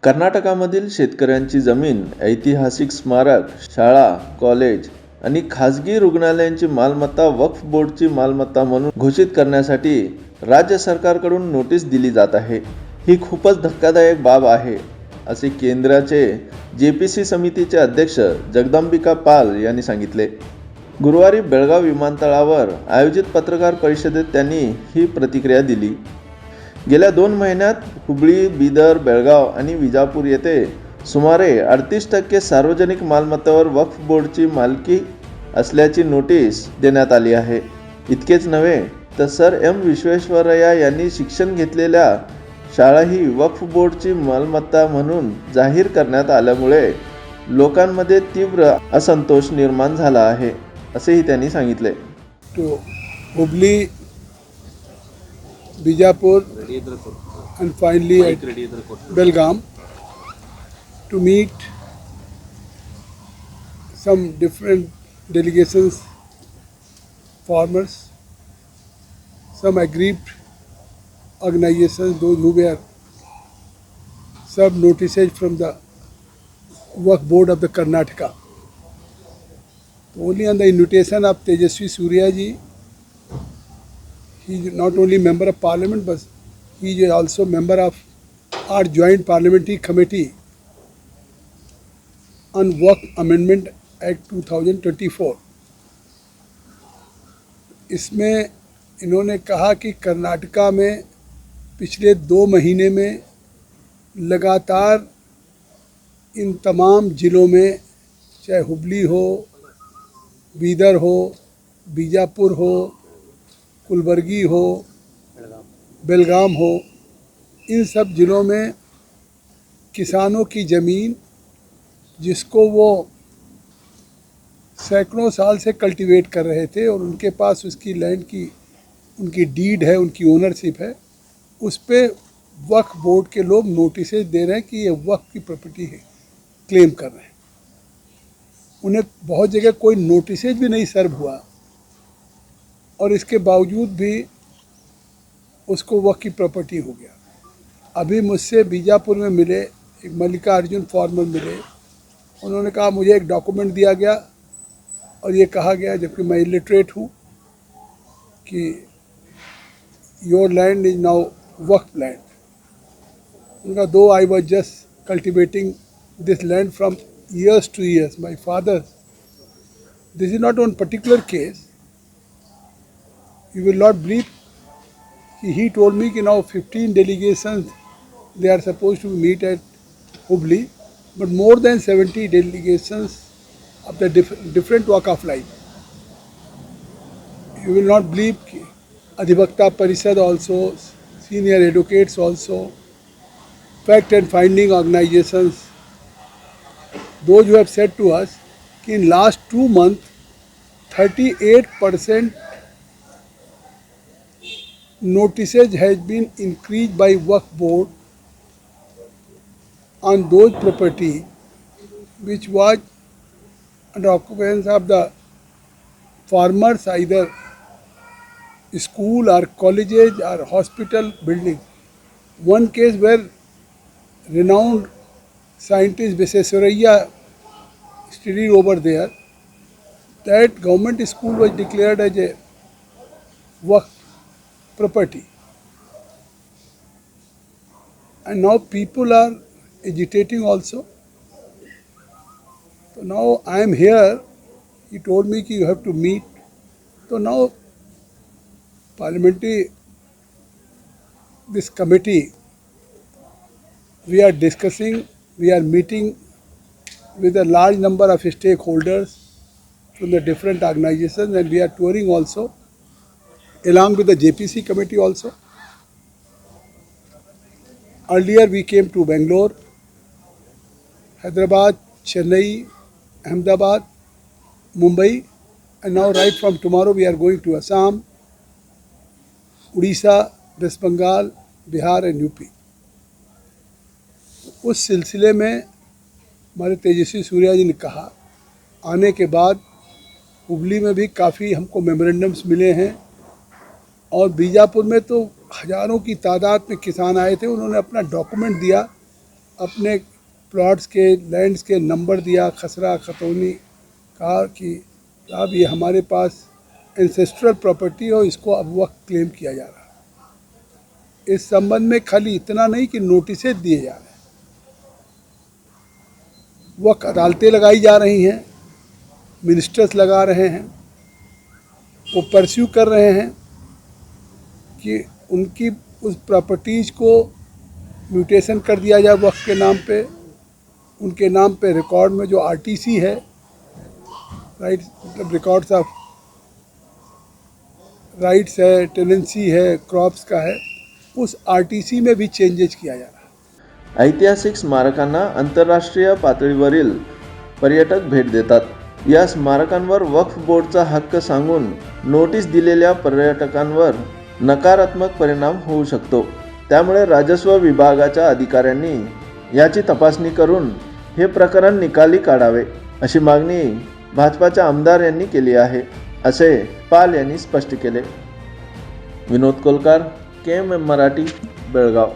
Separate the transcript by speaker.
Speaker 1: कर्नाटकामधील शेतकऱ्यांची जमीन, ऐतिहासिक स्मारक, शाळा, कॉलेज आणि खाजगी रुग्णालयांची मालमत्ता वक्फ बोर्डची मालमत्ता म्हणून घोषित करण्यासाठी राज्य सरकारकडून नोटीस दिली जात आहे. ही खूपच धक्कादायक बाब आहे, असे केंद्राचे जेपीसी समितीचे अध्यक्ष जगदंबिका पाल यांनी सांगितले. गुरुवारी बेळगाव विमानतळावर आयोजित पत्रकार परिषदेत त्यांनी ही प्रतिक्रिया दिली. गेल्या 2 महिन्यात हुबळी, बिदर, बेळगाव आणि विजापूर येथे सुमारे 38% सार्वजनिक मालमत्तेवर वक्फ बोर्डची मालकी असल्याची नोटीस देण्यात आली आहे. इतकेच नव्हे तर सर एम विश्वेश्वरय्या यांनी शिक्षण घेतलेल्या शाळाही वक्फ बोर्डची मालमत्ता म्हणून जाहीर करण्यात आल्यामुळे लोकांमध्ये तीव्र असंतोष निर्माण झाला आहे, असेही त्यांनी सांगितले.
Speaker 2: Hubli, Bijapur and finally at Belgaum to meet some different delegations, farmers, some aggrieved organizations, those who were served notices from the Waqf Board of the Karnataka. Only on the invitation of Tejasvi Surya ji, he is not only member of parliament but he is also member of our joint parliamentary committee on Waqf Amendment Act 2024. इसमें इन्होंने कहा कि कर्नाटका में पिछले 2 महीने में लगातार इन तमाम ज़िलों में, चाहे हुबली हो, बीदर हो, बीजापुर हो, कुलबर्गी हो, बेलगाम हो, इन सब ज़िलों में किसानों की ज़मीन जिसको वो सैकड़ों साल से कल्टीवेट कर रहे थे और उनके पास उसकी लैंड की उनकी डीड है, उनकी ओनरशिप है, उस पे वक्फ बोर्ड के लोग नोटिसेज दे रहे हैं कि ये वक्फ की प्रॉपर्टी है, क्लेम कर रहे हैं. उन्हें बहुत जगह कोई नोटिसेज भी नहीं सर्व हुआ और इसके बावजूद भी उसको वक्फ की प्रॉपर्टी हो गया. अभी मुझसे बीजापुर में मिले एक मल्लिकार्जुन फार्मर मिले, उन्होंने कहा मुझे एक डॉक्यूमेंट दिया गया और ये कहा गया, जबकि मैं इलिटरेट हूँ, कि your land is now Waqf land. उनका दो I was just cultivating this land from years to years. My father, this is not one particular case. You will not believe, he told me that now 15 delegations, they are supposed to meet at Hubli, but more than 70 delegations of the different walk of life. You will not believe, Adhibakta Parishad also, senior advocates also, fact and finding organizations, those who have said to us कि in last 2 months 38% notices has been increased by Waqf Board on those property which was under occupation of the farmers, either school or colleges or hospital building. One case where renowned scientist Visvesvaraya studied over there, that government school was declared as a Waqf property. And now people are agitating also. So now I am here, he told me that you have to meet. So now parliamentary, this committee, we are discussing, we are meeting with a large number of stakeholders from the different organizations, and we are touring also, along with the JPC committee also. Earlier we came to Bangalore, Hyderabad, Chennai, Ahmedabad, Mumbai, and now right from tomorrow we are going to Assam, Odisha, West Bengal, Bihar and UP. उस सिलसिले में हमारे तेजस्वी सूर्या जी ने कहा, आने के बाद हुबली में भी काफ़ी हमको मेमोरेंडम्स मिले हैं और बीजापुर में तो हज़ारों की तादाद में किसान आए थे. उन्होंने अपना डॉक्यूमेंट दिया अपने प्लॉट्स के लैंड्स के नंबर दिया, खसरा खतौनी, कहा कि अब ये हमारे पास एंसेस्ट्रल प्रॉपर्टी हो, इसको अब वक्त क्लेम किया जा रहा है। इस संबंध में खाली इतना नहीं कि नोटिस दिए जा रहे हैं, वक्त अदालतें लगाई जा रही हैं, मिनिस्टर्स लगा रहे हैं, वो परस्यू कर रहे हैं कि उनकी उस प्रॉपर्टीज़ को म्यूटेशन कर दिया जाए वक्त के नाम पे, उनके नाम पे रिकॉर्ड में जो आरटीसी है, राइट, मतलब रिकॉर्ड्स ऑफ राइट्स है, टेनेंसी है, क्रॉप्स का है, उस आरटीसी में भी चेंजेस किया जा रहा है।
Speaker 1: ऐतिहासिक स्मारकांना आंतरराष्ट्रीय पातळीवरील पर्यटक भेट देतात. या स्मारकांवर वक्फ बोर्डचा हक्क सांगून नोटीस दिलेल्या पर्यटकांवर नकारात्मक परिणाम होऊ शकतो. त्यामुळे राजस्व विभागाच्या अधिकाऱ्यांनी याची तपासणी करून हे प्रकरण निकाली काढावे अशी मागणी भाजपाच्या आमदार यांनी केली आहे, असे पाल यांनी स्पष्ट केले. विनोद कोलकार, KMM मराठी, बेळगाव.